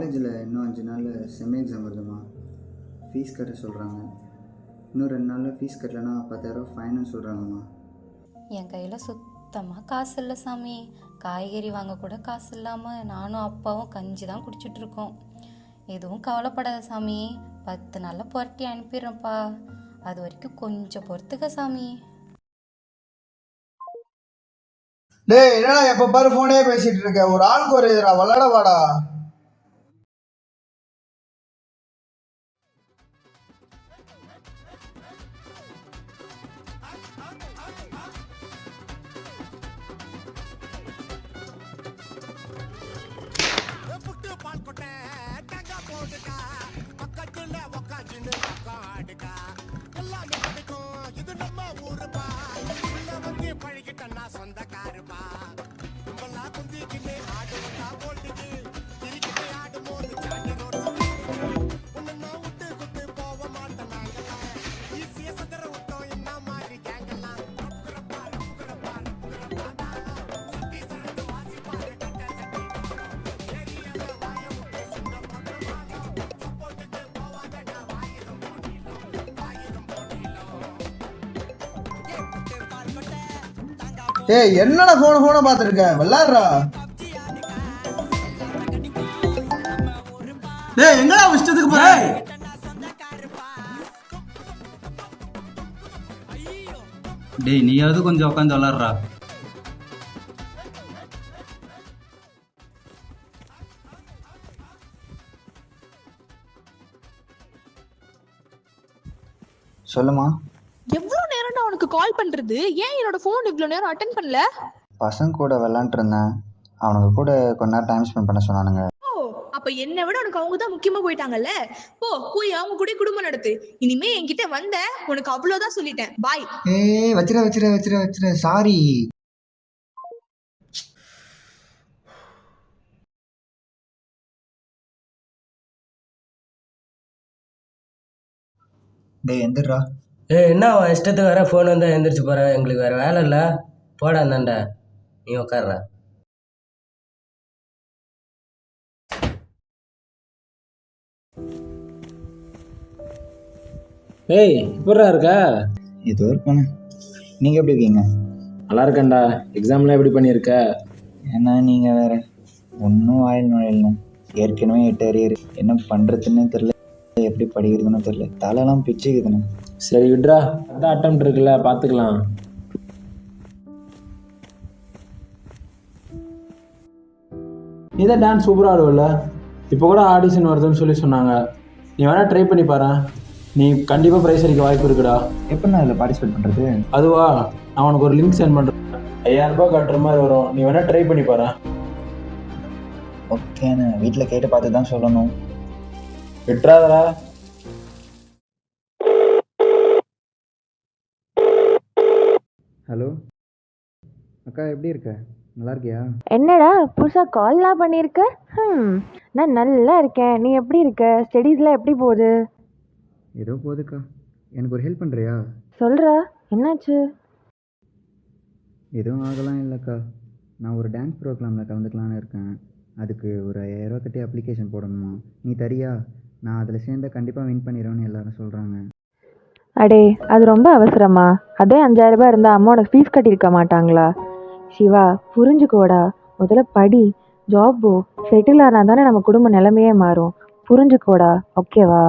காலேஜில் இன்னும் 5 நாளில் செம் எக்ஸாம் வருதுமா. ஃபீஸ் கட்ட சொல்கிறாங்க. இன்னும் 2 நாளில் ஃபீஸ் கட்டலைன்னா 10,000 ஃபைன்னு சொல்கிறாங்கம்மா. என் கையில் சுத்தமாக காசு இல்லை சாமி. காய்கறி வாங்க கூட காசு இல்லாமல் நானும் அப்பாவும் கஞ்சி தான் குடிச்சிட்ருக்கோம். எதுவும் கவலைப்படாத சாமி, 10 நாளில் புரட்டி அனுப்பிடுறேன்ப்பா. அது வரைக்கும் கொஞ்சம் பொறுத்துக்க சாமி. டேய் என்னடா எப்போ பாரு ஃபோனே பேசிட்டு இருக்க, ஒரு ஆளுக்கு ஒரு எதிரா விளாட வாடா. ஏய் என்னடா ஃபோனை பார்த்துருக்க, விளாடுறா. டேய் எங்கடா இஷ்டத்துக்கு போற? டேய் நீயாவது கொஞ்சம் உட்காந்து விளாட்றா. சொல்லுமா. எவ்வளவு நேரம்டா உனக்கு கால் பண்றது? ஏன் என்னோட போன் இவ்வளவு நேரம் அட்டென்ட் பண்ணல? பசங்க கூட விளாண்டுட்டு இருந்தேன். அவனுங்க கூட கொஞ்ச நேரம் டைம் ஸ்பெண்ட் பண்ண சொன்னானுங்க. ஓ, அப்ப என்னை விட உனக்கு அவங்க தான் முக்கியமா போயிட்டாங்கல்ல. போய் அவங்க கூட குடும்பம் நடத்து. இனிமே என்கிட்ட வந்த உனக்கு அவ்வளவுதான் சொல்லிட்டேன். பாய். ஏய் வச்சிர சாரி. டேய் எந்திரா. என்ன அவன் இஷ்டத்துக்கு வேற ஃபோன் வந்தால் எழுந்திரிச்சு போகிறேன். எங்களுக்கு வேறு வேலை இல்லை, போடா அந்தாண்டா, நீ உட்கார்ற. ஏய் எப்படா இருக்க? ஏதோ இருக்கானே. நீங்கள் எப்படி இருக்கீங்க? நல்லா இருக்கேன்டா. எக்ஸாம்லாம் எப்படி பண்ணியிருக்க? ஏன்னா நீங்கள் வேறு ஒன்றும் ஆயில் நுழையல. ஏற்கனவே 8 அரியர். என்ன பண்ணுறதுன்னு தெரில, எப்படி படிக்கிறதுன்னு தெரில. தலையெல்லாம் பிச்சுக்குதுண்ணே. சரி விட்ரா, அதான் அட்டெம்ப்ட் இருக்குல்ல, பார்த்துக்கலாம். நீ தான் டான்ஸ் சூப்பராக ஆடுவல. இப்போ கூட ஆடிஷன் வருதுன்னு சொல்லி சொன்னாங்க. நீ வேணால் ட்ரை பண்ணி பாரு. நீ கண்டிப்பாக ப்ரைஸ் அடிக்க வாய்ப்பு இருக்குடா. எப்போ நான் அதில் பார்ட்டிசிபேட் பண்ணுறது? அதுவா, நான் உனக்கு ஒரு லிங்க் சென்ட் பண்ணுறேன். 5000 ரூபாய் கட்டுற மாதிரி வரும். நீ வேணால் ட்ரை பண்ணி பாரு. ஓகேண்ணே, வீட்டில் கேட்டு பார்த்து தான் சொல்லணும். விட்டுறாதடா. ஹலோ அக்கா, எப்படி இருக்க? நல்லா இருக்கியா? என்னடா புதுசாக கால்லாம் பண்ணியிருக்க? நான் நல்லா இருக்கேன். நீ எப்படி இருக்க? ஸ்டடீஸ்லாம் எப்படி போகுது? ஏதோ போகுதுக்கா. எனக்கு ஒரு ஹெல்ப் பண்ணுறியா? சொல்கிறா, என்னாச்சு? எதுவும் ஆகலாம் இல்லைக்கா. நான் ஒரு டான்ஸ் ப்ரோக்ராமில் கலந்துக்கலான்னு இருக்கேன். அதுக்கு ஒரு 5000 ரூபா கட்டி அப்ளிகேஷன் போடணுமா? நீ தரியா? நான் அதில் சேர்ந்த கண்டிப்பாக வின் பண்ணிடுவேன்னு எல்லாரும் சொல்கிறாங்க. அடே, அது ரொம்ப அவசரமா? அதே 5000 ரூபாய் இருந்தால் அம்மா உனக்கு ஃபீஸ் கட்டியிருக்க மாட்டாங்களா? சிவா, புரிஞ்சுக்கோடா. முதல்ல படி, ஜாப் போ. செட்டில் ஆனால் தானே நம்ம குடும்ப நிலைமையே மாறும். புரிஞ்சுக்கோடா, ஓகேவா?